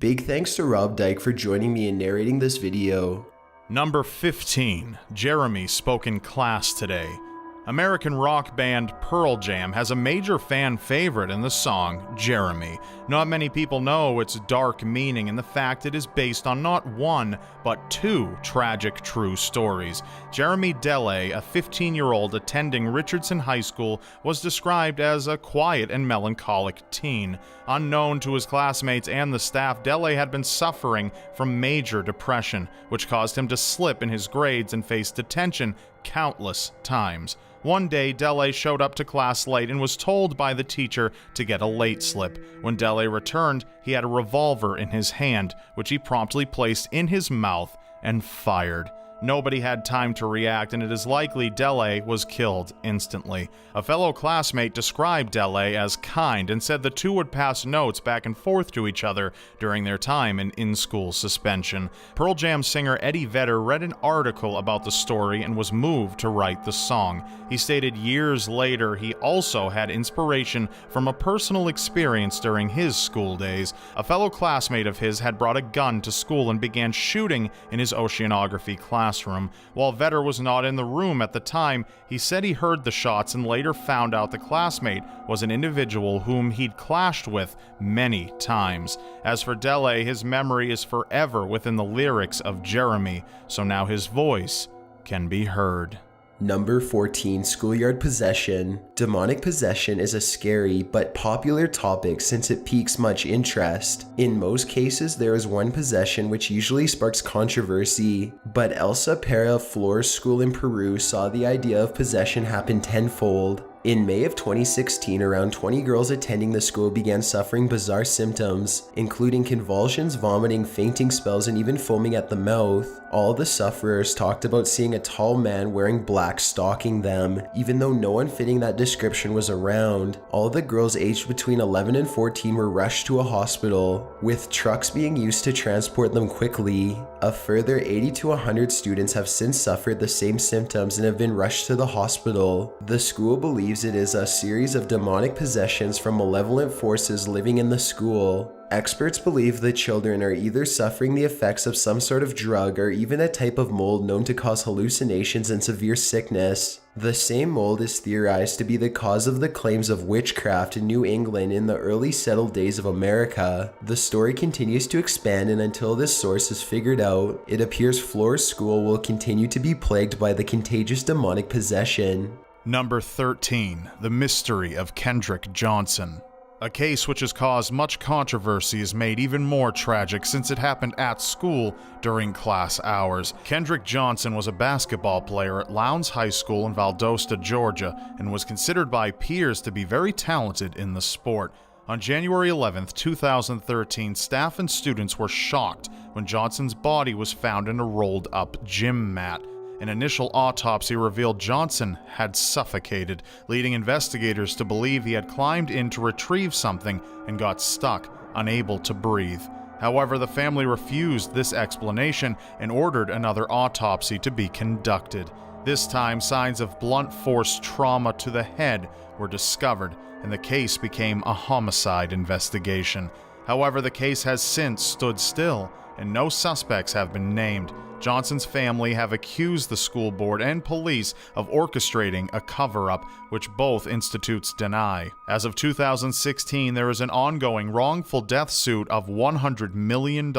Big thanks to Rob Dyke for joining me in narrating this video. Number 15. Jeremy spoke in class today. American rock band Pearl Jam has a major fan favorite in the song Jeremy. Not many people know its dark meaning and the fact it is based on not one, but two tragic true stories. Jeremy Dele, a 15-year-old attending Richardson High School, was described as a quiet and melancholic teen. Unknown to his classmates and the staff, Dele had been suffering from major depression, which caused him to slip in his grades and face detention countless times. One day, Dele showed up to class late and was told by the teacher to get a late slip. When Dele returned, he had a revolver in his hand, which he promptly placed in his mouth and fired. Nobody had time to react, and it is likely Dele was killed instantly. A fellow classmate described Dele as kind and said the two would pass notes back and forth to each other during their time in school suspension. Pearl Jam singer Eddie Vedder read an article about the story and was moved to write the song. He stated years later he also had inspiration from a personal experience during his school days. A fellow classmate of his had brought a gun to school and began shooting in his oceanography classroom. While Vedder was not in the room at the time, he said he heard the shots and later found out the classmate was an individual whom he'd clashed with many times. As for Dele, his memory is forever within the lyrics of Jeremy, so now his voice can be heard. Number 14. Schoolyard possession. Demonic possession is a scary but popular topic since it piques much interest. In most cases, there is one possession which usually sparks controversy, but Elsa Para Flores School in Peru saw the idea of possession happen tenfold. In May of 2016, around 20 girls attending the school began suffering bizarre symptoms, including convulsions, vomiting, fainting spells, and even foaming at the mouth. All the sufferers talked about seeing a tall man wearing black stalking them, even though no one fitting that description was around. All the girls aged between 11 and 14 were rushed to a hospital, with trucks being used to transport them quickly. A further 80 to 100 students have since suffered the same symptoms and have been rushed to the hospital. The school believes it is a series of demonic possessions from malevolent forces living in the school. Experts believe the children are either suffering the effects of some sort of drug or even a type of mold known to cause hallucinations and severe sickness. The same mold is theorized to be the cause of the claims of witchcraft in New England in the early settled days of America. The story continues to expand, and until this source is figured out, it appears Flores School will continue to be plagued by the contagious demonic possession. Number 13. The Mystery of Kendrick Johnson. A case which has caused much controversy is made even more tragic since it happened at school during class hours. Kendrick Johnson was a basketball player at Lowndes High School in Valdosta, Georgia, and was considered by peers to be very talented in the sport. On January 11, 2013, staff and students were shocked when Johnson's body was found in a rolled-up gym mat. An initial autopsy revealed Johnson had suffocated, leading investigators to believe he had climbed in to retrieve something and got stuck, unable to breathe. However, the family refused this explanation and ordered another autopsy to be conducted. This time, signs of blunt force trauma to the head were discovered, and the case became a homicide investigation. However, the case has since stood still, and no suspects have been named. Johnson's family have accused the school board and police of orchestrating a cover-up, which both institutes deny. As of 2016, there is an ongoing wrongful death suit of $100 million,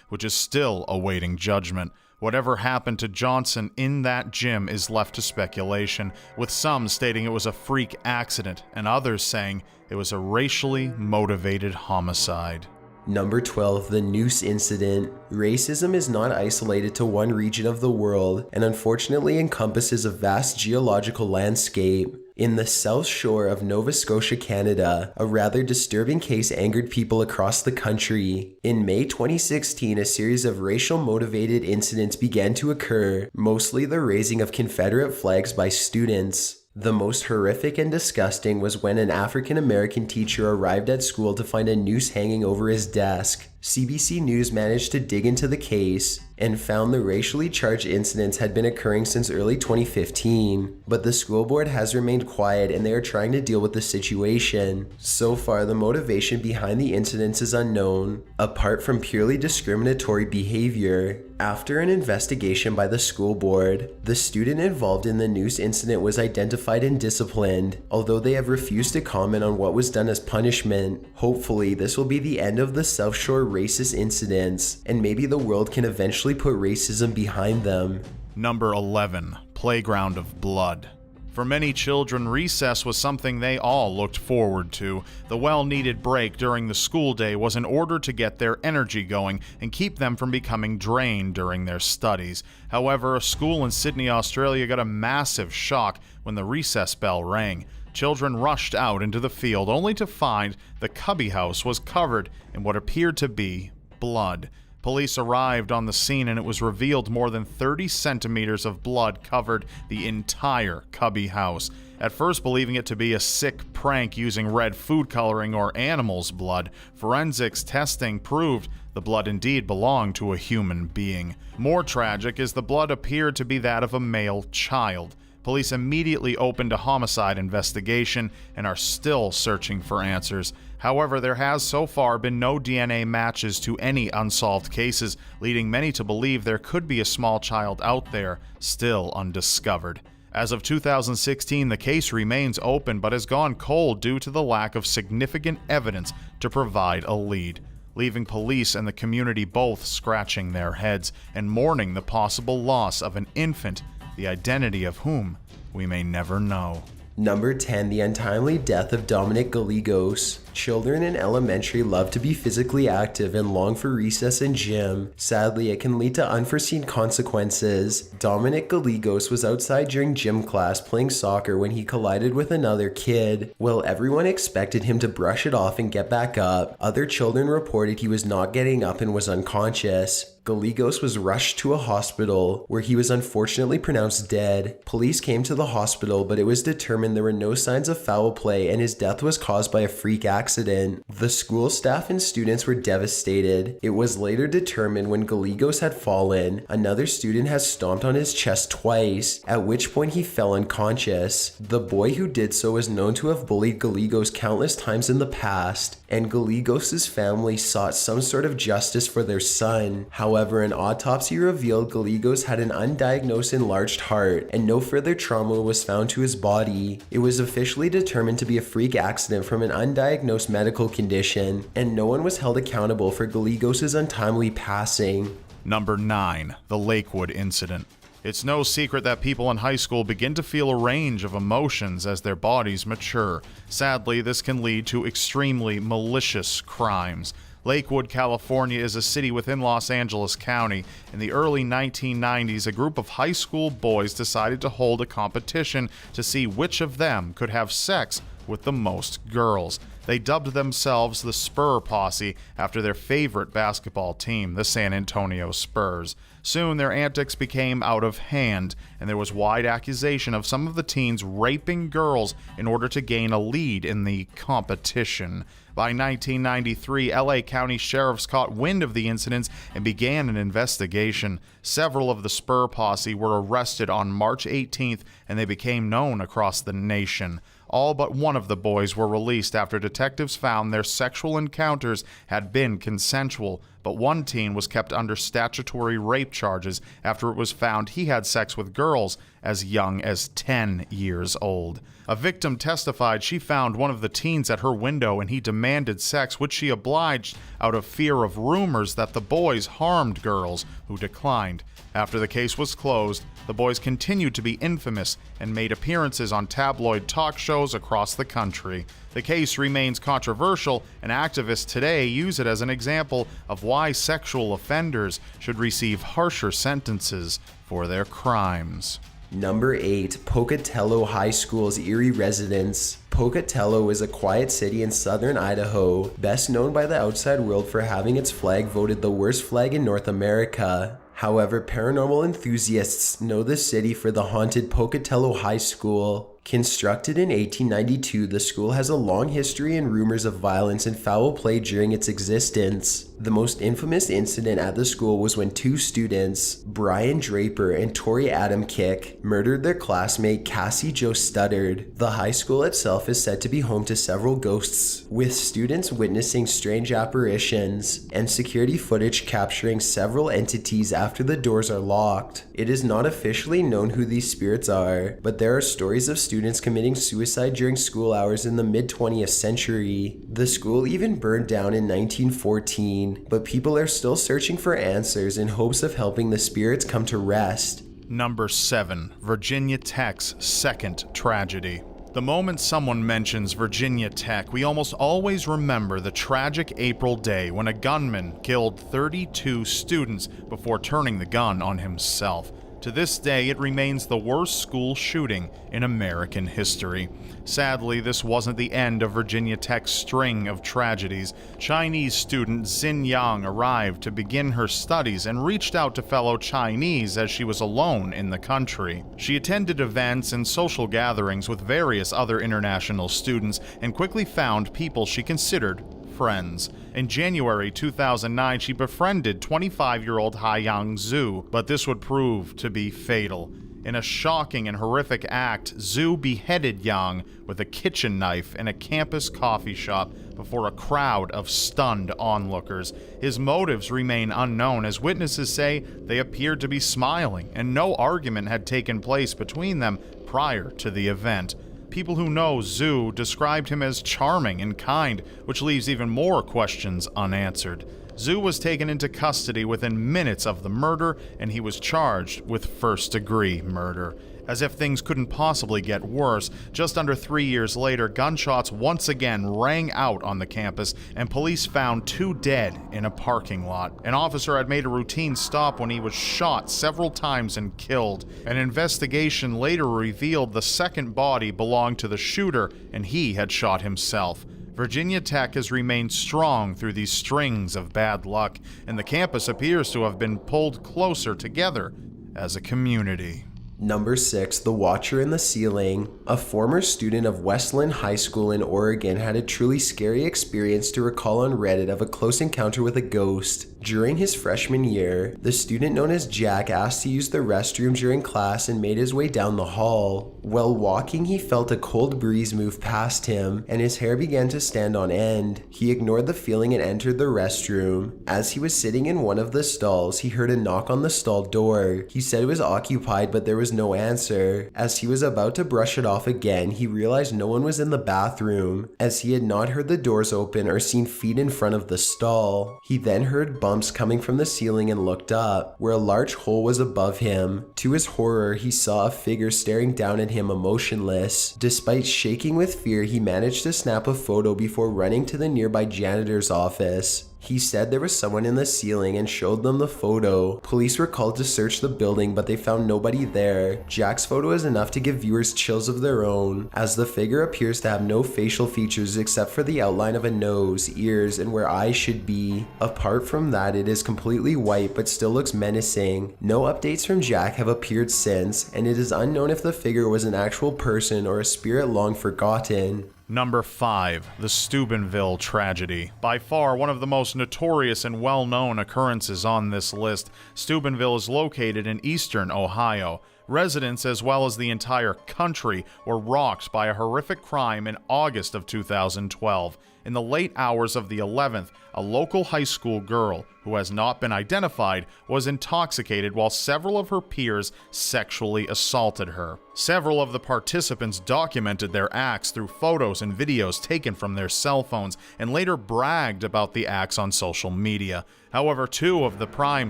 which is still awaiting judgment. Whatever happened to Johnson in that gym is left to speculation, with some stating it was a freak accident and others saying it was a racially motivated homicide. Number 12. The Noose Incident. Racism is not isolated to one region of the world and unfortunately encompasses a vast geological landscape. In the South Shore of Nova Scotia, Canada, a rather disturbing case angered people across the country. In May 2016, a series of racial-motivated incidents began to occur, mostly the raising of Confederate flags by students. The most horrific and disgusting was when an African-American teacher arrived at school to find a noose hanging over his desk. CBC News managed to dig into the case, and found the racially charged incidents had been occurring since early 2015, but the school board has remained quiet and they are trying to deal with the situation. So far, the motivation behind the incidents is unknown, apart from purely discriminatory behavior. After an investigation by the school board, the student involved in the noose incident was identified and disciplined, although they have refused to comment on what was done as punishment. Hopefully, this will be the end of the South Shore racist incidents, and maybe the world can eventually put racism behind them. Number 11. Playground of Blood. For many children, recess was something they all looked forward to. The well-needed break during the school day was in order to get their energy going and keep them from becoming drained during their studies. However, a school in Sydney, Australia got a massive shock when the recess bell rang. Children rushed out into the field only to find the cubby house was covered in what appeared to be blood. Police arrived on the scene and it was revealed more than 30 centimeters of blood covered the entire cubby house. At first believing it to be a sick prank using red food coloring or animals' blood, forensics testing proved the blood indeed belonged to a human being. More tragic is the blood appeared to be that of a male child. Police immediately opened a homicide investigation and are still searching for answers. However, there has so far been no DNA matches to any unsolved cases, leading many to believe there could be a small child out there still undiscovered. As of 2016, the case remains open but has gone cold due to the lack of significant evidence to provide a lead, leaving police and the community both scratching their heads and mourning the possible loss of an infant, the identity of whom we may never know. Number 10. The untimely death of Dominic Gallegos. Children in elementary love to be physically active and long for recess and gym. Sadly, it can lead to unforeseen consequences. Dominic Gallegos was outside during gym class playing soccer when he collided with another kid. While everyone expected him to brush it off and get back up, other children reported he was not getting up and was unconscious. Gallegos was rushed to a hospital where he was unfortunately pronounced dead. Police came to the hospital, but it was determined there were no signs of foul play and his death was caused by a freak accident. The school staff and students were devastated. It was later determined when Gallegos had fallen, another student had stomped on his chest twice, at which point he fell unconscious. The boy who did so was known to have bullied Gallegos countless times in the past, and Gallegos' family sought some sort of justice for their son. However, an autopsy revealed Gallegos had an undiagnosed enlarged heart, and no further trauma was found to his body. It was officially determined to be a freak accident from an undiagnosed medical condition, and no one was held accountable for Gallegos' untimely passing. Number 9. The Lakewood Incident. It's no secret that people in high school begin to feel a range of emotions as their bodies mature. Sadly, this can lead to extremely malicious crimes. Lakewood, California is a city within Los Angeles County. In the early 1990s, a group of high school boys decided to hold a competition to see which of them could have sex with the most girls. They dubbed themselves the Spur Posse after their favorite basketball team, the San Antonio Spurs. Soon their antics became out of hand, and there was wide accusation of some of the teens raping girls in order to gain a lead in the competition. By 1993, LA County sheriffs caught wind of the incidents and began an investigation. Several of the Spur Posse were arrested on March 18th, and they became known across the nation. All but one of the boys were released after detectives found their sexual encounters had been consensual, but one teen was kept under statutory rape charges after it was found he had sex with girls as young as 10 years old. A victim testified she found one of the teens at her window and he demanded sex, which she obliged out of fear of rumors that the boys harmed girls, who declined. After the case was closed, the boys continued to be infamous and made appearances on tabloid talk shows across the country. The case remains controversial, and activists today use it as an example of why sexual offenders should receive harsher sentences for their crimes. Number 8. Pocatello High School's eerie residents. Pocatello is a quiet city in southern Idaho, best known by the outside world for having its flag voted the worst flag in North America. However, paranormal enthusiasts know the city for the haunted Pocatello High School. Constructed in 1892, the school has a long history and rumors of violence and foul play during its existence. The most infamous incident at the school was when two students, Brian Draper and Tori Adam Kick, murdered their classmate Cassie Jo Studdard. The high school itself is said to be home to several ghosts, with students witnessing strange apparitions and security footage capturing several entities after the doors are locked. It is not officially known who these spirits are, but there are stories of students committing suicide during school hours in the mid-20th century. The school even burned down in 1914, but people are still searching for answers in hopes of helping the spirits come to rest. Number 7. Virginia Tech's second tragedy. The moment someone mentions Virginia Tech, we almost always remember the tragic April day when a gunman killed 32 students before turning the gun on himself. To this day, it remains the worst school shooting in American history. Sadly, this wasn't the end of Virginia Tech's string of tragedies. Chinese student Xin Yang arrived to begin her studies and reached out to fellow Chinese as she was alone in the country. She attended events and social gatherings with various other international students and quickly found people she considered friends. In January 2009, she befriended 25-year-old Haiyang Zhu, but this would prove to be fatal. In a shocking and horrific act, Zhu beheaded Yang with a kitchen knife in a campus coffee shop before a crowd of stunned onlookers. His motives remain unknown, as witnesses say they appeared to be smiling and no argument had taken place between them prior to the event. People who know Zhu described him as charming and kind, which leaves even more questions unanswered. Zhu was taken into custody within minutes of the murder, and he was charged with first-degree murder. As if things couldn't possibly get worse, just under 3 years later, gunshots once again rang out on the campus, and police found 2 dead in a parking lot. An officer had made a routine stop when he was shot several times and killed. An investigation later revealed the second body belonged to the shooter, and he had shot himself. Virginia Tech has remained strong through these strings of bad luck, and the campus appears to have been pulled closer together as a community. Number 6. The Watcher in the Ceiling. A former student of Westland High School in Oregon had a truly scary experience to recall on Reddit of a close encounter with a ghost. During his freshman year, the student known as Jack asked to use the restroom during class and made his way down the hall. While walking, he felt a cold breeze move past him, and his hair began to stand on end. He ignored the feeling and entered the restroom. As he was sitting in one of the stalls, he heard a knock on the stall door. He said it was occupied, but there was no answer. As he was about to brush it off again, he realized no one was in the bathroom, as he had not heard the doors open or seen feet in front of the stall. He then heard bumps coming from the ceiling and looked up, where a large hole was above him. To his horror, he saw a figure staring down at him emotionless. Despite shaking with fear, he managed to snap a photo before running to the nearby janitor's office. He said there was someone in the ceiling and showed them the photo. Police were called to search the building, but they found nobody there. Jack's photo is enough to give viewers chills of their own, as the figure appears to have no facial features except for the outline of a nose, ears, and where eyes should be. Apart from that, it is completely white but still looks menacing. No updates from Jack have appeared since, and it is unknown if the figure was an actual person or a spirit long forgotten. Number 5. The Steubenville Tragedy. By far one of the most notorious and well-known occurrences on this list, Steubenville is located in eastern Ohio. Residents, as well as the entire country, were rocked by a horrific crime in August of 2012. In the late hours of the 11th, a local high school girl, who has not been identified, was intoxicated while several of her peers sexually assaulted her. Several of the participants documented their acts through photos and videos taken from their cell phones and later bragged about the acts on social media. However, 2 of the prime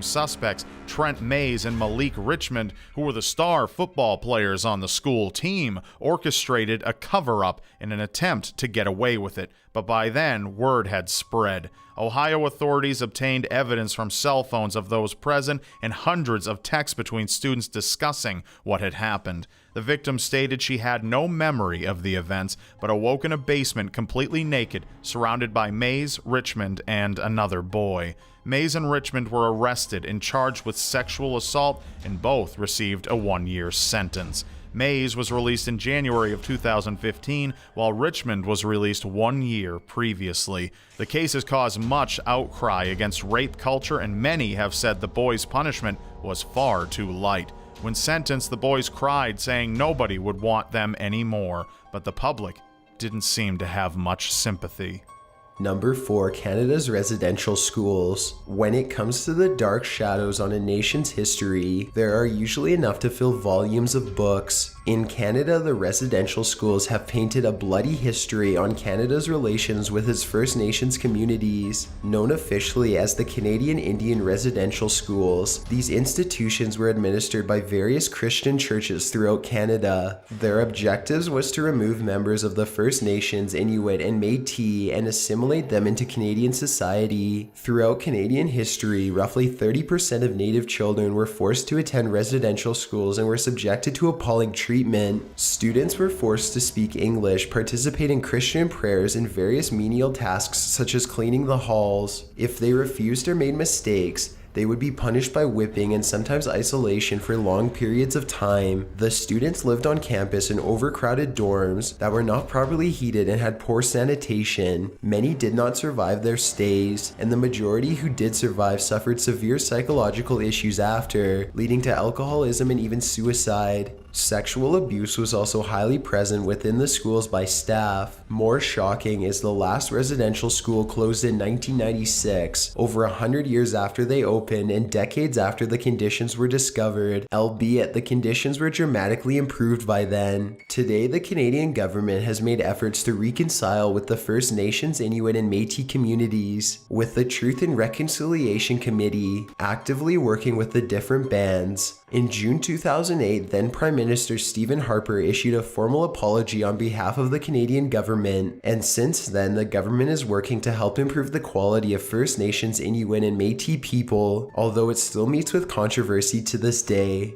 suspects, Trent Mays and Malik Richmond, who were the star football players on the school team, orchestrated a cover-up in an attempt to get away with it, but by then, word had spread. Ohio authorities obtained evidence from cell phones of those present and hundreds of texts between students discussing what had happened. The victim stated she had no memory of the events, but awoke in a basement completely naked, surrounded by Mays, Richmond, and another boy. Mays and Richmond were arrested and charged with sexual assault, and both received a 1-year sentence. Mays was released in January of 2015, while Richmond was released 1 year previously. The case has caused much outcry against rape culture, and many have said the boys' punishment was far too light. When sentenced, the boys cried, saying nobody would want them anymore, but the public didn't seem to have much sympathy. Number 4, Canada's residential schools. When it comes to the dark shadows on a nation's history, there are usually enough to fill volumes of books. In Canada, the residential schools have painted a bloody history on Canada's relations with its First Nations communities. Known officially as the Canadian Indian Residential Schools, these institutions were administered by various Christian churches throughout Canada. Their objectives was to remove members of the First Nations, Inuit, and Métis and assimilate them into Canadian society. Throughout Canadian history, roughly 30% of Native children were forced to attend residential schools and were subjected to appalling treatment. Students were forced to speak English, participate in Christian prayers, and various menial tasks such as cleaning the halls. If they refused or made mistakes, they would be punished by whipping and sometimes isolation for long periods of time. The students lived on campus in overcrowded dorms that were not properly heated and had poor sanitation. Many did not survive their stays, and the majority who did survive suffered severe psychological issues after, leading to alcoholism and even suicide. Sexual abuse was also highly present within the schools by staff. More shocking is the last residential school closed in 1996, over 100 years after they opened and decades after the conditions were discovered, albeit the conditions were dramatically improved by then. Today, the Canadian government has made efforts to reconcile with the First Nations, Inuit, and Métis communities, with the Truth and Reconciliation Committee actively working with the different bands. In June 2008, then Prime Minister Stephen Harper issued a formal apology on behalf of the Canadian government, and since then the government is working to help improve the quality of First Nations, Inuit, and Métis people, although it still meets with controversy to this day.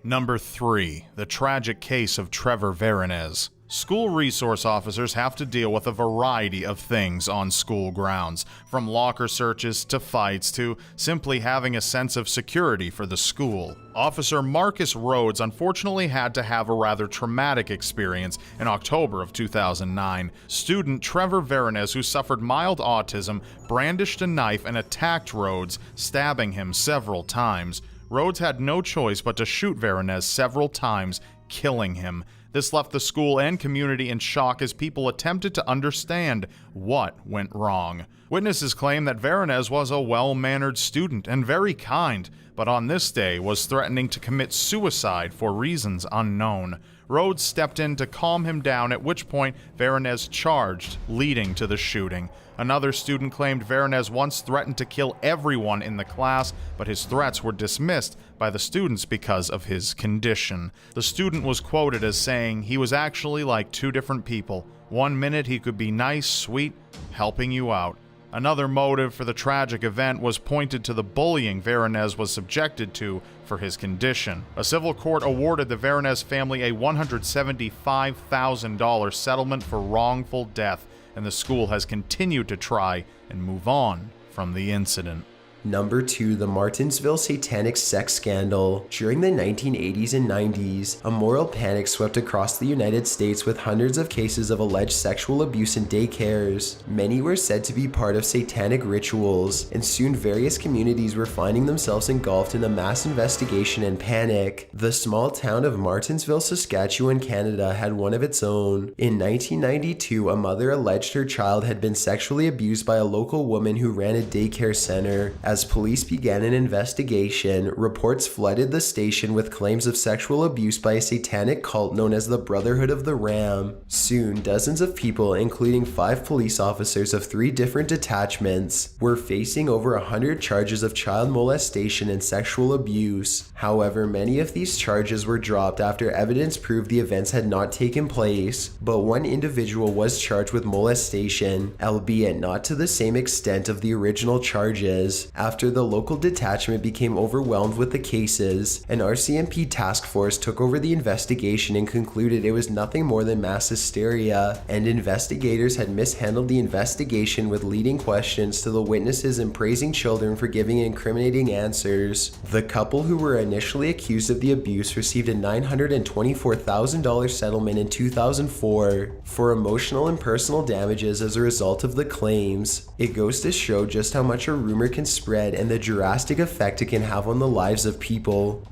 Number 3. The tragic case of Trevor Veronez. School resource officers have to deal with a variety of things on school grounds, from locker searches to fights to simply having a sense of security for the school. Officer Marcus Rhodes unfortunately had to have a rather traumatic experience in October of 2009. Student Trevor Veronez, who suffered mild autism, brandished a knife and attacked Rhodes, stabbing him several times. Rhodes had no choice but to shoot Veronez several times, killing him. This left the school and community in shock as people attempted to understand what went wrong. Witnesses claim that Veronez was a well-mannered student and very kind, but on this day was threatening to commit suicide for reasons unknown. Rhodes stepped in to calm him down, at which point Veronez charged, leading to the shooting. Another student claimed Veronez once threatened to kill everyone in the class, but his threats were dismissed by the students because of his condition. The student was quoted as saying he was actually like two different people. One minute he could be nice, sweet, helping you out. Another motive for the tragic event was pointed to the bullying Veronez was subjected to for his condition. A civil court awarded the Veronez family a $175,000 settlement for wrongful death, and the school has continued to try and move on from the incident. Number 2, the Martinsville satanic sex scandal. During the 1980s and 90s, a moral panic swept across the United States with hundreds of cases of alleged sexual abuse in daycares. Many were said to be part of satanic rituals, and soon various communities were finding themselves engulfed in a mass investigation and panic. The small town of Martinsville, Saskatchewan, Canada had one of its own. In 1992, a mother alleged her child had been sexually abused by a local woman who ran a daycare center. As police began an investigation, reports flooded the station with claims of sexual abuse by a satanic cult known as the Brotherhood of the Ram. Soon, dozens of people, including 5 police officers of 3 different detachments, were facing over 100 charges of child molestation and sexual abuse. However, many of these charges were dropped after evidence proved the events had not taken place, but one individual was charged with molestation, albeit not to the same extent of the original charges. After the local detachment became overwhelmed with the cases, an RCMP task force took over the investigation and concluded it was nothing more than mass hysteria, and investigators had mishandled the investigation with leading questions to the witnesses and praising children for giving incriminating answers. The couple who were initially accused of the abuse received a $924,000 settlement in 2004 for emotional and personal damages as a result of the claims. It goes to show just how much a rumor can spread and the drastic effect it can have on the lives of people.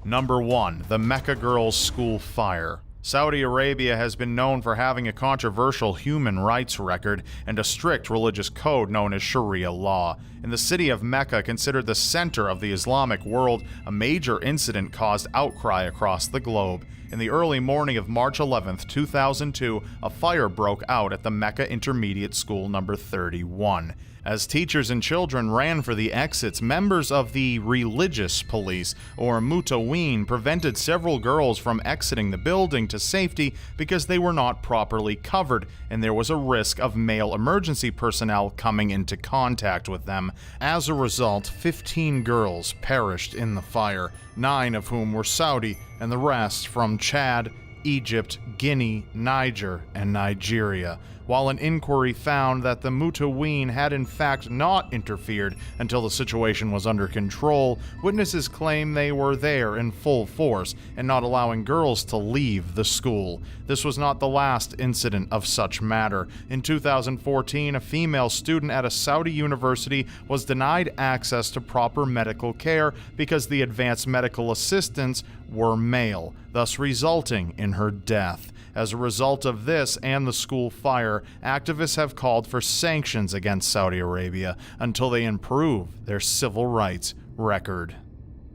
Number 1. The Mecca Girls' School Fire. Saudi Arabia has been known for having a controversial human rights record and a strict religious code known as Sharia law. In the city of Mecca, considered the center of the Islamic world, a major incident caused outcry across the globe. In the early morning of March 11, 2002, a fire broke out at the Mecca Intermediate School number 31. As teachers and children ran for the exits, members of the religious police, or Mutaween, prevented several girls from exiting the building to safety because they were not properly covered, and there was a risk of male emergency personnel coming into contact with them. As a result, 15 girls perished in the fire, 9 of whom were Saudi, and the rest from Chad, Egypt, Guinea, Niger, and Nigeria. While an inquiry found that the Mutaween had in fact not interfered until the situation was under control, witnesses claim they were there in full force and not allowing girls to leave the school. This was not the last incident of such matter. In 2014, a female student at a Saudi university was denied access to proper medical care because the advanced medical assistants were male, thus resulting in her death. As a result of this and the school fire, activists have called for sanctions against Saudi Arabia until they improve their civil rights record.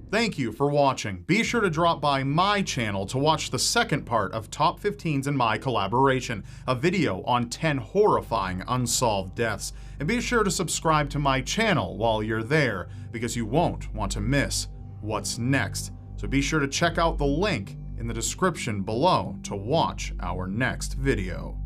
Thank you for watching. Be sure to drop by my channel to watch the second part of Top 15s in my collaboration, a video on 10 horrifying unsolved deaths. And be sure to subscribe to my channel while you're there, because you won't want to miss what's next. So be sure to check out the link in the description below to watch our next video.